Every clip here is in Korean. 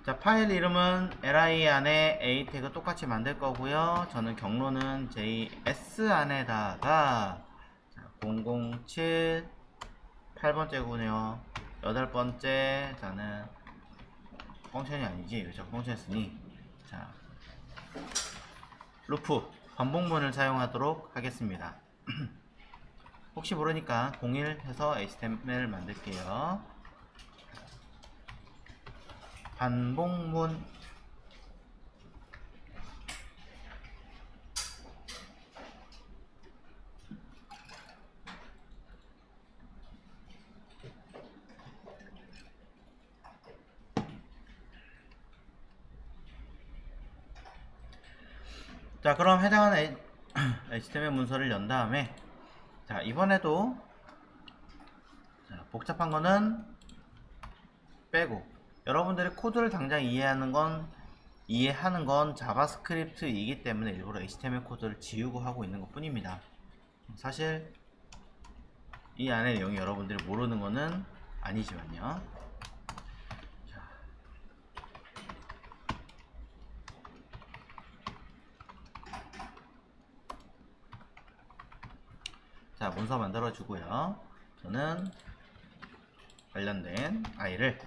자, 파일 이름은 li 안에 a 태그 똑같이 만들 거고요. 저는 경로는 js 안에다가 007 8번째군요. 8번째 자는 펑션이 아니지, 그렇죠? 펑션이었으니 자, 루프 반복문을 사용하도록 하겠습니다. 혹시 모르니까 01 해서 HTML 만들게요. 반복문 자, 그럼 해당하는 HTML 문서를 연 다음에 자, 이번에도 자, 복잡한 거는 빼고 여러분들이 코드를 당장 이해하는 건 자바스크립트이기 때문에 일부러 HTML 코드를 지우고 하고 있는 것 뿐입니다. 사실 이 안의 내용이 여러분들이 모르는 거는 아니지만요. 자, 문서 만들어 주고요. 저는 관련된 아이를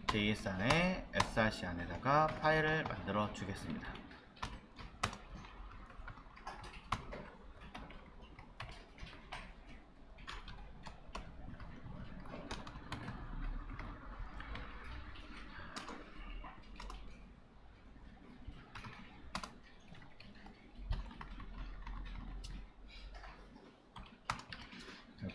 JS 안에 src 안에다가 파일을 만들어 주겠습니다.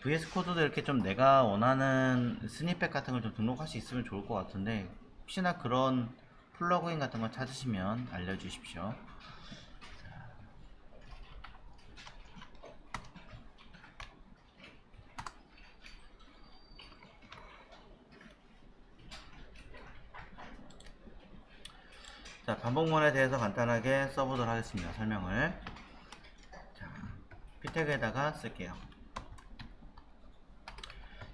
VS 코드도 이렇게 좀 내가 원하는 스니펫 같은 걸 좀 등록할 수 있으면 좋을 것 같은데 혹시나 그런 플러그인 같은 거 찾으시면 알려주십시오. 자, 반복문에 대해서 간단하게 써보도록 하겠습니다. 설명을. 자, 피태그에다가 쓸게요.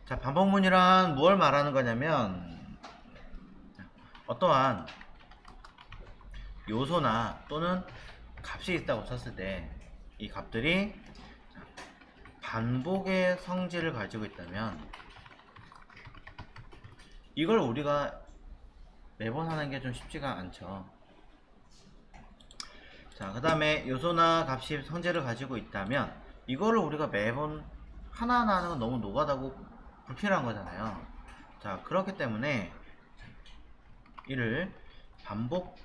자, 반복문이란 무엇을 말하는 거냐면 어떠한 요소나 또는 값이 있다고 쳤을 때 이 값들이 반복의 성질을 가지고 있다면 이걸 우리가 매번 하는 게 좀 쉽지가 않죠. 자, 그 다음에 요소나 값이 성질을 가지고 있다면 이거를 우리가 매번 하나하나 하는 건 너무 노가다고 불필요한 거잖아요. 자, 그렇기 때문에 이를 반복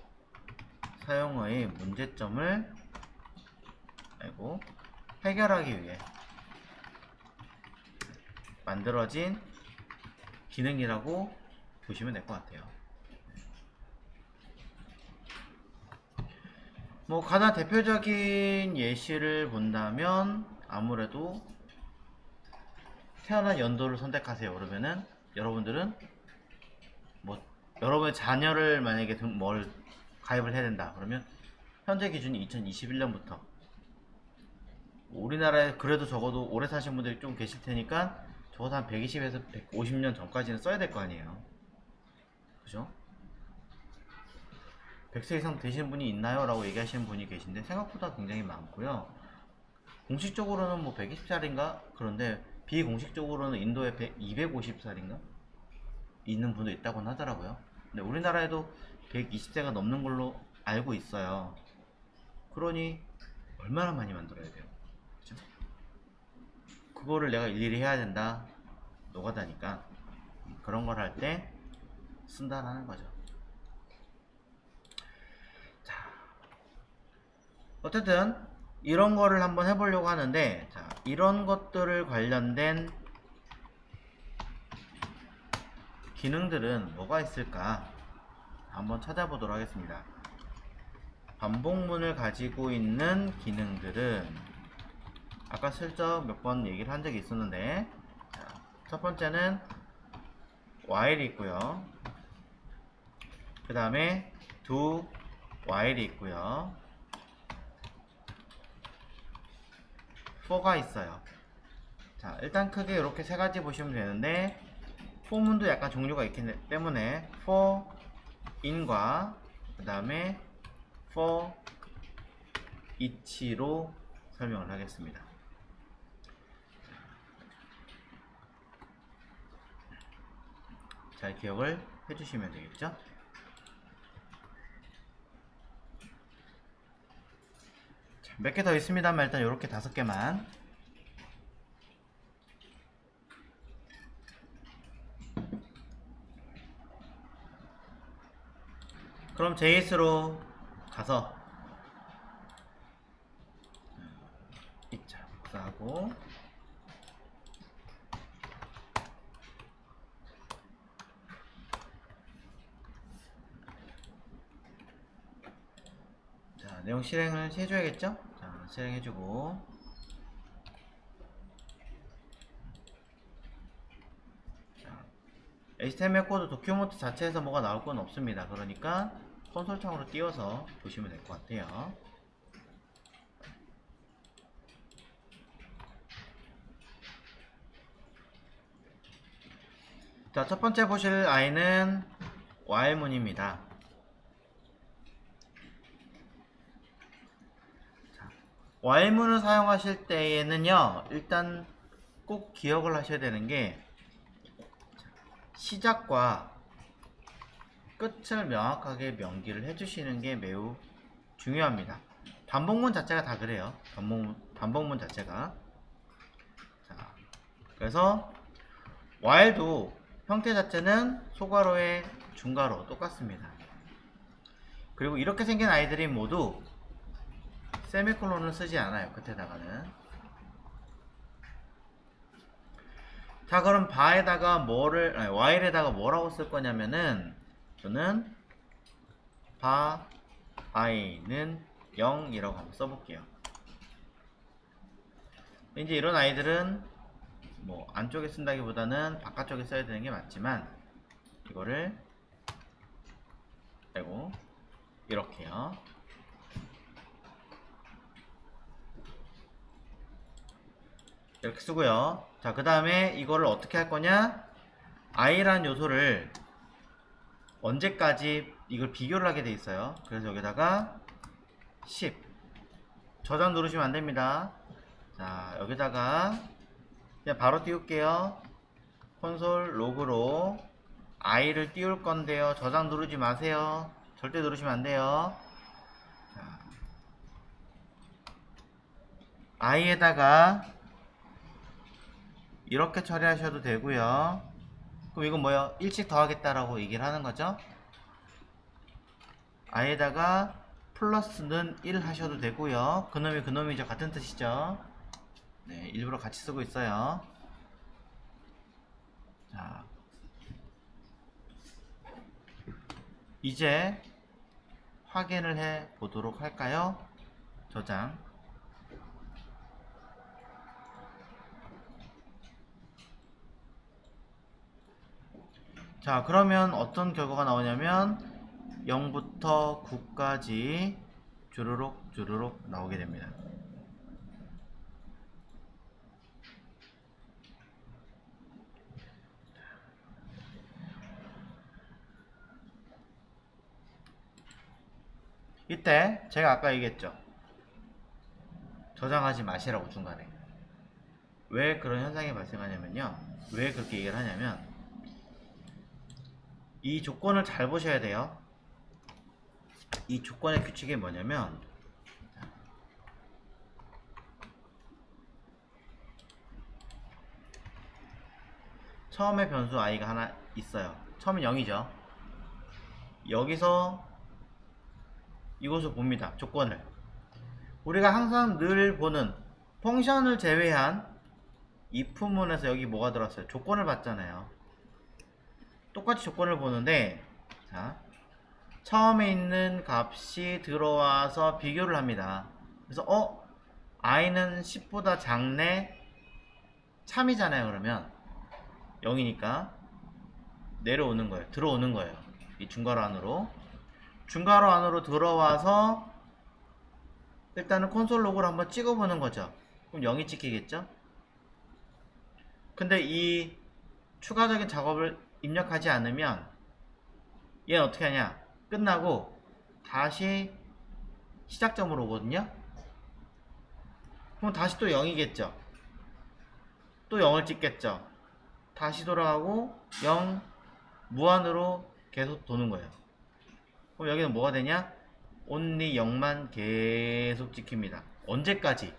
사용의 문제점을 해결하기 위해 만들어진 기능이라고 보시면 될 것 같아요. 뭐 가장 대표적인 예시를 본다면 아무래도 태어난 연도를 선택하세요. 그러면은 여러분들은 뭐 여러분의 자녀를 만약에 뭘 가입을 해야 된다 그러면 현재 기준이 2021년부터 우리나라에 그래도 적어도 오래 사신 분들이 좀 계실 테니까 적어도 한 120에서 150년 전까지는 써야 될 거 아니에요. 그죠? 100세 이상 되신 분이 있나요? 라고 얘기하시는 분이 계신데 생각보다 굉장히 많고요. 공식적으로는 뭐 120살인가? 그런데 비공식적으로는 인도에 250살인가? 있는 분도 있다고 하더라고요. 근데 우리나라에도 120세가 넘는 걸로 알고 있어요. 그러니 얼마나 많이 만들어야 돼요. 그죠? 그거를 내가 일일이 해야 된다. 노가다니까 그런 걸 할 때 쓴다라는 거죠. 자, 어쨌든 이런 거를 한번 해보려고 하는데 자, 이런 것들을 관련된 기능들은 뭐가 있을까 한번 찾아보도록 하겠습니다. 반복문을 가지고 있는 기능들은 아까 슬쩍 몇 번 얘기를 한 적이 있었는데 자, 첫 번째는 while이 있고요. 그 다음에 do, while이 있고요. for가 있어요. 자, 일단 크게 이렇게 세 가지 보시면 되는데 for문도 약간 종류가 있기 때문에 for in과 그 다음에 for each로 설명을 하겠습니다. 잘 기억을 해주시면 되겠죠? 몇 개 더 있습니다만 일단 이렇게 5개만. 그럼 JS로 가서 입자 복사하고 자, 내용 실행을 해줘야겠죠? 자, 실행해주고 자, HTML 코드 도큐멘트 자체에서 뭐가 나올 건 없습니다. 그러니까 콘솔 창으로 띄워서 보시면 될 것 같아요. 자, 첫 번째 보실 아이는 while문입니다. while문을 사용하실 때에는요, 일단 꼭 기억을 하셔야 되는 게 시작과 끝을 명확하게 명기를 해주시는 게 매우 중요합니다. 반복문 자체가 다 그래요. 반복문 자체가. 자, 그래서 while도 형태 자체는 소괄호의 중괄호 똑같습니다. 그리고 이렇게 생긴 아이들이 모두 세미콜론을 쓰지 않아요. 끝에다가는. 자, 그럼 바에다가 뭐를 while에다가 뭐라고 쓸 거냐면은 저는 바 i는 0이라고 한번 써볼게요. 이제 이런 아이들은 뭐 안쪽에 쓴다기보다는 바깥쪽에 써야 되는 게 맞지만 이거를 빼고 이렇게요. 이렇게 쓰고요. 자, 그 다음에 이거를 어떻게 할 거냐? i라는 요소를 언제까지 이걸 비교를 하게 돼 있어요. 그래서 여기다가 10 저장 누르시면 안 됩니다. 자, 여기다가 그냥 바로 띄울게요. 콘솔 로그로 i를 띄울 건데요. 저장 누르지 마세요. 절대 누르시면 안 돼요. 자, i에다가 이렇게 처리하셔도 되고요. 그럼 이건 뭐예요? 일씩 더하겠다라고 얘기를 하는 거죠. i에다가 플러스는 1 하셔도 되고요. 그놈이 그놈이죠. 같은 뜻이죠. 네, 일부러 같이 쓰고 있어요. 자, 이제 확인을 해 보도록 할까요? 저장. 자, 그러면 어떤 결과가 나오냐면 0부터 9까지 주르륵 주르륵 나오게 됩니다. 이때 제가 아까 얘기했죠. 저장하지 마시라고 중간에. 왜 그런 현상이 발생하냐면요. 왜 그렇게 얘기를 하냐면 이 조건을 잘 보셔야 돼요. 이 조건의 규칙이 뭐냐면 처음에 변수 i가 하나 있어요. 처음엔 0이죠. 여기서 이것을 봅니다. 조건을. 우리가 항상 늘 보는 펑션을 제외한 if문에서 여기 뭐가 들어왔어요? 조건을 봤잖아요. 똑같이 조건을 보는데 자, 처음에 있는 값이 들어와서 비교를 합니다. 그래서 i는 10보다 작네? 참이잖아요. 그러면 0이니까 내려오는 거예요. 들어오는 거예요. 이 중괄호 안으로. 중괄호 안으로 들어와서 일단은 콘솔 로그를 한번 찍어보는 거죠. 그럼 0이 찍히겠죠? 근데 이 추가적인 작업을 입력하지 않으면 얘는 어떻게 하냐? 끝나고 다시 시작점으로 오거든요? 그럼 다시 또 0이겠죠? 또 0을 찍겠죠? 다시 돌아가고 0 무한으로 계속 도는 거예요. 그럼 여기는 뭐가 되냐? only 0만 계속 찍힙니다. 언제까지?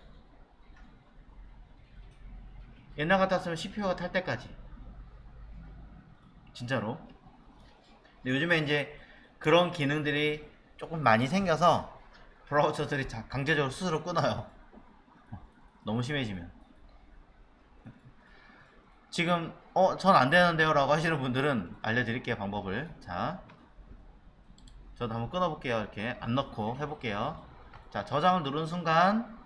옛날 같았으면 CPU가 탈 때까지. 진짜로. 근데 요즘에 이제 그런 기능들이 조금 많이 생겨서 브라우저들이 강제적으로 스스로 끊어요. 너무 심해지면. 지금 전 안되는데요 라고 하시는 분들은 알려드릴게요, 방법을. 자, 저도 한번 끊어볼게요. 이렇게 안 넣고 해볼게요. 자, 저장을 누른 순간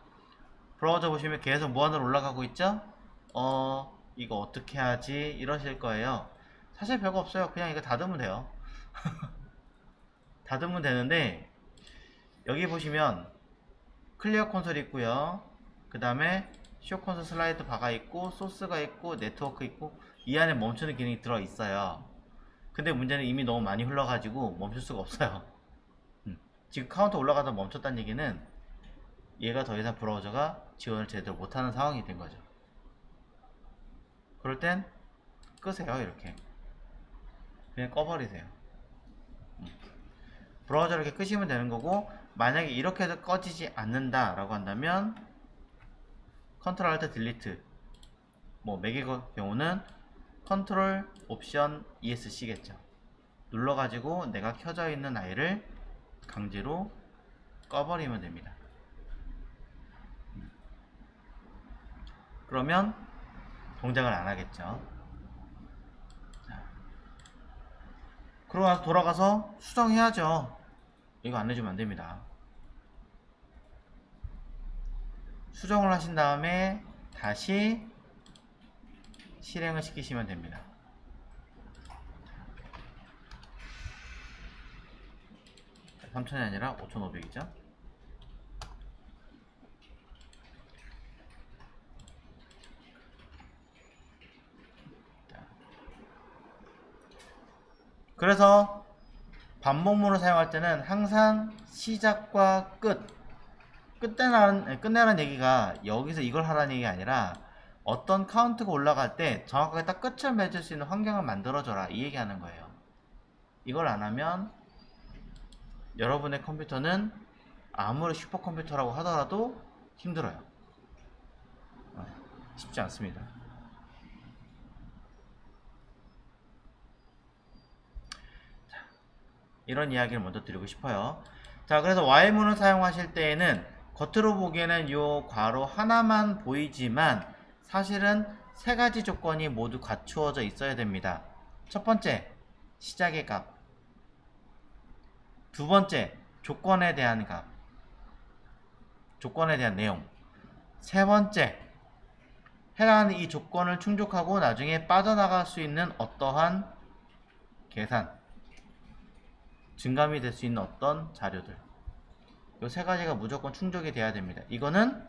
브라우저 보시면 계속 무한으로 올라가고 있죠? 이거 어떻게 하지? 이러실 거예요. 사실 별거 없어요. 그냥 이거 닫으면 돼요. 닫으면 되는데, 여기 보시면 클리어 콘솔이 있고요. 그 다음에 쇼 콘솔 슬라이드 바가 있고, 소스가 있고, 네트워크 있고, 이 안에 멈추는 기능이 들어 있어요. 근데 문제는 이미 너무 많이 흘러가지고 멈출 수가 없어요. 지금 카운터 올라가다 멈췄다는 얘기는 얘가 더 이상 브라우저가 지원을 제대로 못하는 상황이 된 거죠. 그럴 땐 끄세요. 이렇게 그냥 꺼버리세요. 브라우저를 이렇게 끄시면 되는 거고, 만약에 이렇게 해도 꺼지지 않는다 라고 한다면 컨트롤 알트 딜리트, 뭐 맥의 경우는 컨트롤 옵션 ESC겠죠. 눌러가지고 내가 켜져 있는 아이를 강제로 꺼버리면 됩니다. 그러면 동작을 안 하겠죠. 자, 그러고 나서 돌아가서 수정해야죠. 이거 안 해주면 안 됩니다. 수정을 하신 다음에 다시 실행을 시키시면 됩니다. 3000이 아니라 5500이죠. 그래서 반복문을 사용할 때는 항상 시작과 끝내라는 얘기가 여기서 이걸 하라는 얘기가 아니라 어떤 카운트가 올라갈 때 정확하게 딱 끝을 맺을 수 있는 환경을 만들어줘라, 이 얘기하는 거예요. 이걸 안 하면 여러분의 컴퓨터는 아무리 슈퍼컴퓨터라고 하더라도 힘들어요. 쉽지 않습니다. 자, 이런 이야기를 먼저 드리고 싶어요. 자, 그래서 while문을 사용하실 때에는 겉으로 보기에는 요 괄호 하나만 보이지만 사실은 세 가지 조건이 모두 갖추어져 있어야 됩니다. 첫 번째, 시작의 값. 두 번째, 조건에 대한 값. 조건에 대한 내용. 세 번째, 해당하는 이 조건을 충족하고 나중에 빠져나갈 수 있는 어떠한 계산, 증감이 될 수 있는 어떤 자료들. 이 세 가지가 무조건 충족이 돼야 됩니다. 이거는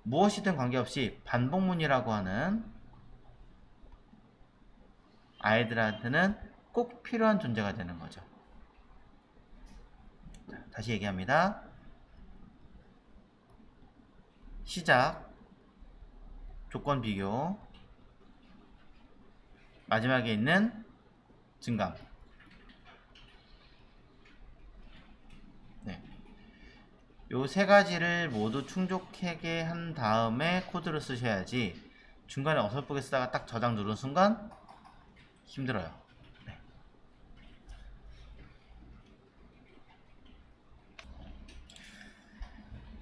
무엇이든 관계없이 반복문이라고 하는 아이들한테는 꼭 필요한 존재가 되는 거죠. 자, 다시 얘기합니다. 시작, 조건 비교, 마지막에 있는 증감. 네. 요 세 가지를 모두 충족하게 한 다음에 코드를 쓰셔야지 중간에 어설프게 쓰다가 딱 저장 누른 순간 힘들어요. 네.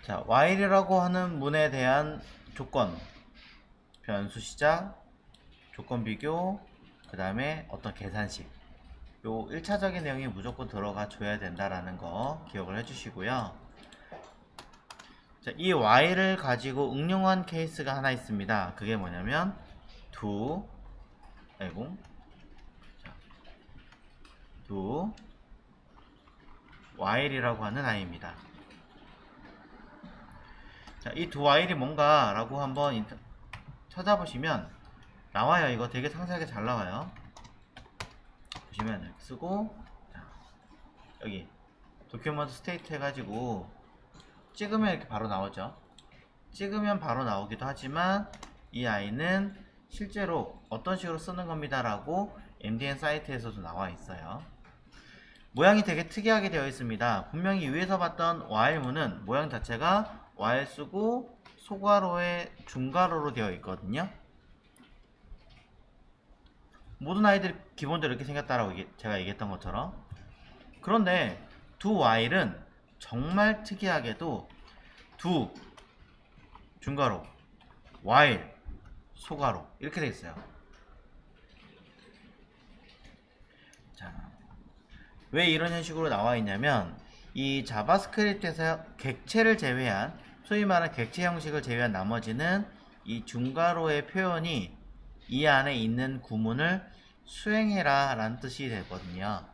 자, while이라고 하는 문에 대한 조건, 변수 시작, 조건 비교, 그 다음에 어떤 계산식, 요 1차적인 내용이 무조건 들어가 줘야 된다라는 거 기억을 해주시고요. 자, 이 while을 가지고 응용한 케이스가 하나 있습니다. 그게 뭐냐면 do while이라고 하는 아이입니다. 자, 이 두 while이 뭔가 라고 한번 찾아보시면 나와요. 이거 되게 상세하게 잘 나와요. 보시면 이렇게 쓰고, 자, 여기 도큐먼트 스테이트 해가지고 찍으면 이렇게 바로 나오죠. 찍으면 바로 나오기도 하지만 이 아이는 실제로 어떤 식으로 쓰는 겁니다 라고 MDN 사이트에서도 나와 있어요. 모양이 되게 특이하게 되어 있습니다. 분명히 위에서 봤던 while문은 모양 자체가 while 쓰고 소괄호의 중괄호로 되어 있거든요. 모든 아이들이 기본적으로 이렇게 생겼다라고 제가 얘기했던 것처럼. 그런데 두 while은 정말 특이하게도 두 중괄호, while, 소괄호 이렇게 되어 있어요. 자, 왜 이런 형식으로 나와 있냐면 이 자바스크립트에서 객체를 제외한, 소위 말하는 객체 형식을 제외한 나머지는 이 중괄호의 표현이 이 안에 있는 구문을 수행해라 라는 뜻이 되거든요.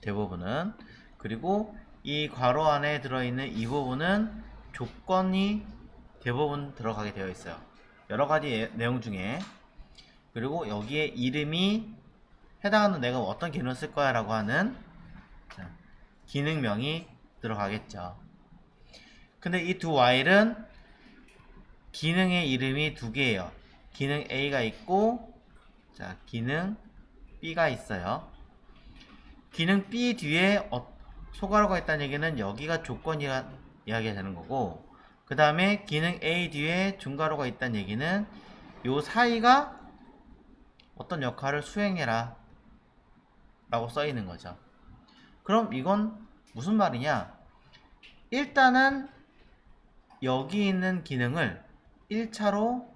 대부분은. 그리고 이 괄호 안에 들어있는 이 부분은 조건이 대부분 들어가게 되어 있어요. 여러가지 내용 중에. 그리고 여기에 이름이 해당하는 내가 어떤 기능을 쓸 거야 라고 하는 기능명이 들어가겠죠. 근데 이 두 while은 기능의 이름이 두 개예요. 기능 A가 있고, 자, 기능 B가 있어요. 기능 B 뒤에 소괄호가 있다는 얘기는 여기가 조건이라 이야기가 되는 거고, 그 다음에 기능 A 뒤에 중괄호가 있다는 얘기는 요 사이가 어떤 역할을 수행해라 라고 써 있는 거죠. 그럼 이건 무슨 말이냐? 일단은 여기 있는 기능을 1차로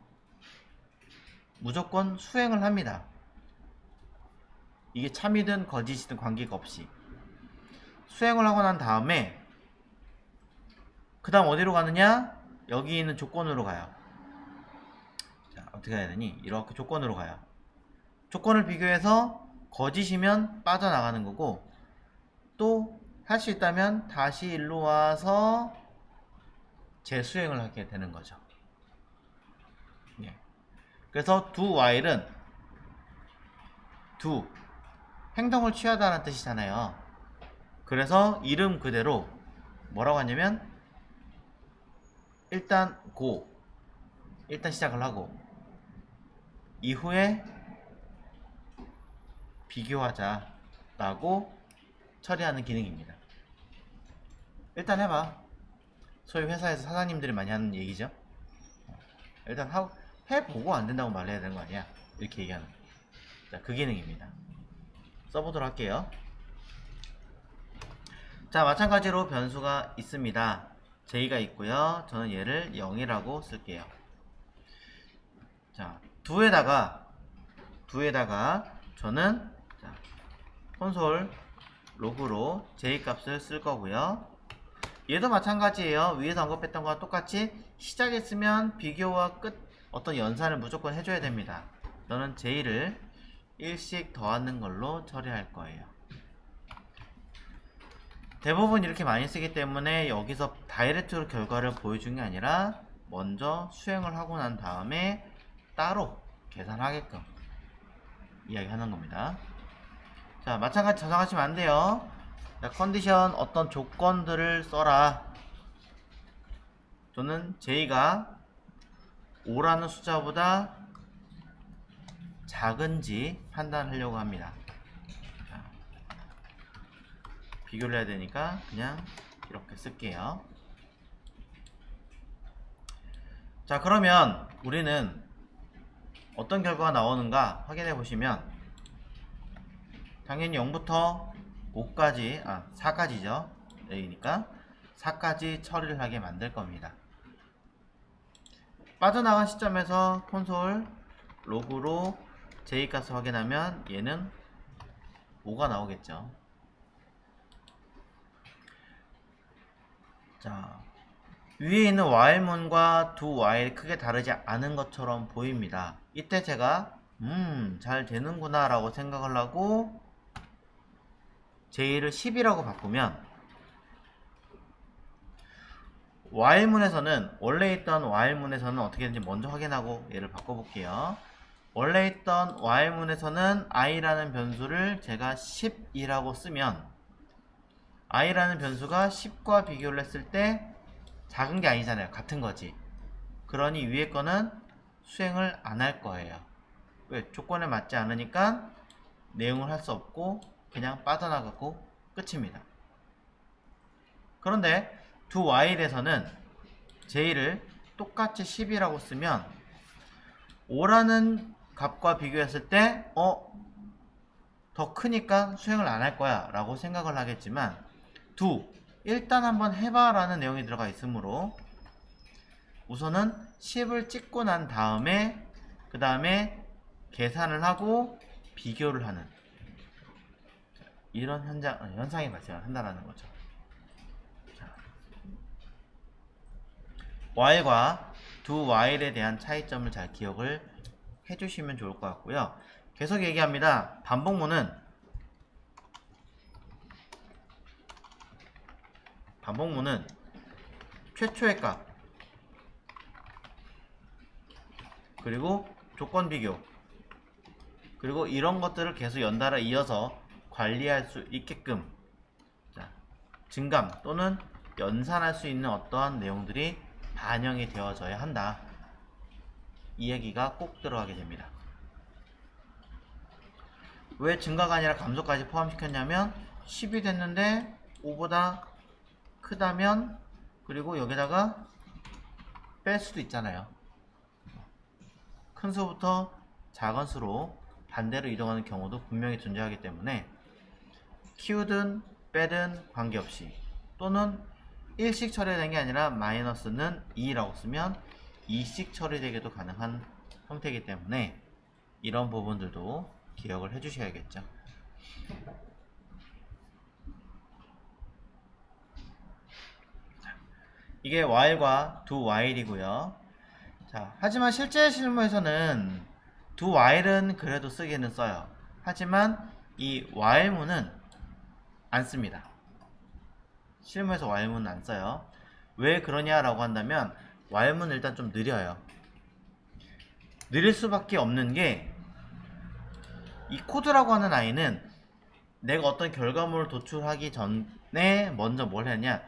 무조건 수행을 합니다. 이게 참이든 거짓이든 관계가 없이 수행을 하고 난 다음에 그 다음 어디로 가느냐? 여기 있는 조건으로 가요. 자, 어떻게 해야 되니? 이렇게 조건으로 가요. 조건을 비교해서 거짓이면 빠져나가는 거고, 또 할 수 있다면 다시 일로 와서 재수행을 하게 되는 거죠. 예. 그래서 두 while은 두 행동을 취하다는 뜻이잖아요. 그래서 이름 그대로 뭐라고 하냐면 일단 go, 일단 시작을 하고 이후에 비교하자 라고 처리하는 기능입니다. 일단 해봐. 소위 회사에서 사장님들이 많이 하는 얘기죠. 일단 해보고 안 된다고 말해야 되는 거 아니야, 이렇게 얘기하는. 자, 그 기능입니다. 써보도록 할게요. 자, 마찬가지로 변수가 있습니다. j가 있고요. 저는 얘를 0이라고 쓸게요. 자, 두에다가 저는 콘솔 로그로 j 값을 쓸 거고요. 얘도 마찬가지예요. 위에서 언급했던 거와 똑같이 시작했으면 비교와 끝 어떤 연산을 무조건 해줘야 됩니다. 너는 j를 1씩 더하는 걸로 처리할 거예요. 대부분 이렇게 많이 쓰기 때문에 여기서 다이렉트로 결과를 보여준 게 아니라 먼저 수행을 하고 난 다음에 따로 계산하게끔 이야기하는 겁니다. 자, 마찬가지 저장하시면 안 돼요. 자, 컨디션 어떤 조건들을 써라. 저는 j가 5라는 숫자보다 작은지 판단하려고 합니다. 자, 비교를 해야 되니까 그냥 이렇게 쓸게요. 자, 그러면 우리는 어떤 결과가 나오는가 확인해 보시면 당연히 0부터 5까지, 4까지죠. 여기니까 4까지 처리를 하게 만들 겁니다. 빠져나간 시점에서 콘솔 로그로 j 값을 확인하면 얘는 5가 나오겠죠. 자, 위에 있는 while문과 두 while 크게 다르지 않은 것처럼 보입니다. 이때 제가 잘 되는구나 라고 생각을 하고 j를 10이라고 바꾸면 while문에서는 원래 있던 while문에서는 어떻게 되는지 먼저 확인하고 얘를 바꿔볼게요. 원래 있던 while문에서는 i라는 변수를 제가 10이라고 쓰면 i라는 변수가 10과 비교를 했을 때 작은 게 아니잖아요. 같은 거지. 그러니 위에 거는 수행을 안 할 거예요. 왜? 조건에 맞지 않으니까 내용을 할 수 없고 그냥 빠져나가고 끝입니다. 그런데 두 while에서는 j를 똑같이 10이라고 쓰면 5라는 값과 비교했을 때 더 크니까 수행을 안 할 거야 라고 생각을 하겠지만 일단 한번 해봐 라는 내용이 들어가 있으므로 우선은 10을 찍고 난 다음에 그 다음에 계산을 하고 비교를 하는 이런 현상이 발생한다는 거죠. while과 두 while에 대한 차이점을 잘 기억을 해주시면 좋을 것 같고요. 계속 얘기합니다. 반복문은 최초의 값 그리고 조건 비교 그리고 이런 것들을 계속 연달아 이어서 관리할 수 있게끔 증감 또는 연산할 수 있는 어떠한 내용들이 반영이 되어져야 한다. 이 얘기가 꼭 들어가게 됩니다. 왜 증가가 아니라 감소까지 포함시켰냐면 10이 됐는데 5보다 크다면 그리고 여기다가 뺄 수도 있잖아요. 큰 수부터 작은 수로 반대로 이동하는 경우도 분명히 존재하기 때문에 키우든 빼든 관계없이 또는 1씩 처리되는 게 아니라 마이너스는 2라고 쓰면 2씩 처리되기도 가능한 형태이기 때문에 이런 부분들도 기억을 해주셔야겠죠. 이게 while과 do while이고요. 자, 하지만 실제 실무에서는 do while은 그래도 쓰기는 써요. 하지만 이 while문은 안 씁니다. 실무에서 while문은 안 써요. 왜 그러냐라고 한다면 while문은 일단 좀 느려요. 느릴 수밖에 없는 게 이 코드라고 하는 아이는 내가 어떤 결과물을 도출하기 전에 먼저 뭘 했냐,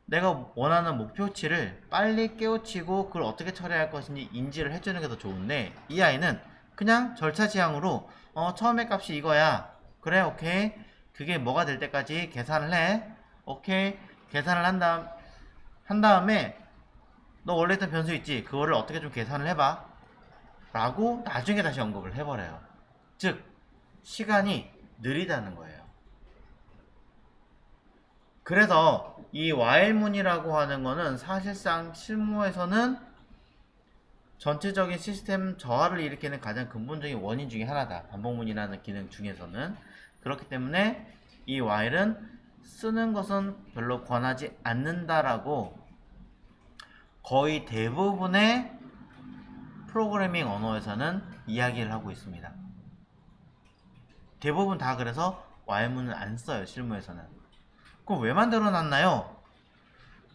내가 원하는 목표치를 빨리 깨우치고 그걸 어떻게 처리할 것인지 인지를 해주는 게 더 좋은데 이 아이는 그냥 절차 지향으로 처음에 값이 이거야, 그래 오케이, 그게 뭐가 될 때까지 계산을 해, 오케이, 계산을 한 다음에 너 원래 있던 변수 있지, 그거를 어떻게 좀 계산을 해봐 라고 나중에 다시 언급을 해버려요. 즉 시간이 느리다는 거예요. 그래서 이 while문이라고 하는 거는 사실상 실무에서는 전체적인 시스템 저하를 일으키는 가장 근본적인 원인 중에 하나다. 반복문이라는 기능 중에서는. 그렇기 때문에 이 while은 쓰는 것은 별로 권하지 않는다라고 거의 대부분의 프로그래밍 언어에서는 이야기를 하고 있습니다. 대부분 다 그래서 while문은 안 써요. 실무에서는. 그럼 왜 만들어 놨나요?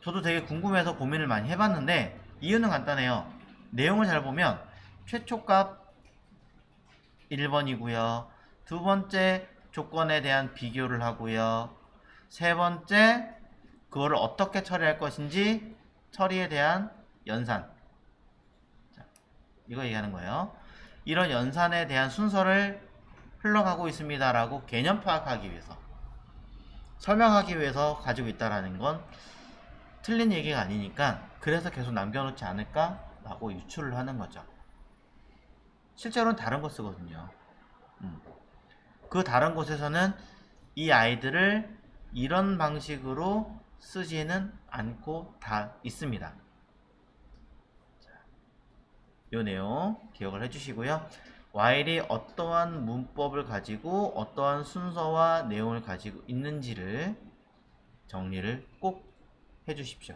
저도 되게 궁금해서 고민을 많이 해봤는데 이유는 간단해요. 내용을 잘 보면 최초값 1번이고요. 두 번째 조건에 대한 비교를 하고요. 세 번째 그거를 어떻게 처리할 것인지 처리에 대한 연산. 자, 이거 얘기하는 거예요. 이런 연산에 대한 순서를 흘러가고 있습니다 라고 개념 파악하기 위해서, 설명하기 위해서 가지고 있다라는 건 틀린 얘기가 아니니까 그래서 계속 남겨놓지 않을까 라고 유추를 하는 거죠. 실제로는 다른 거 쓰거든요. 그 다른 곳에서는 이 아이들을 이런 방식으로 쓰지는 않고 다 있습니다. 이 내용 기억을 해주시고요. while이 어떠한 문법을 가지고 어떠한 순서와 내용을 가지고 있는지를 정리를 꼭 해주십시오.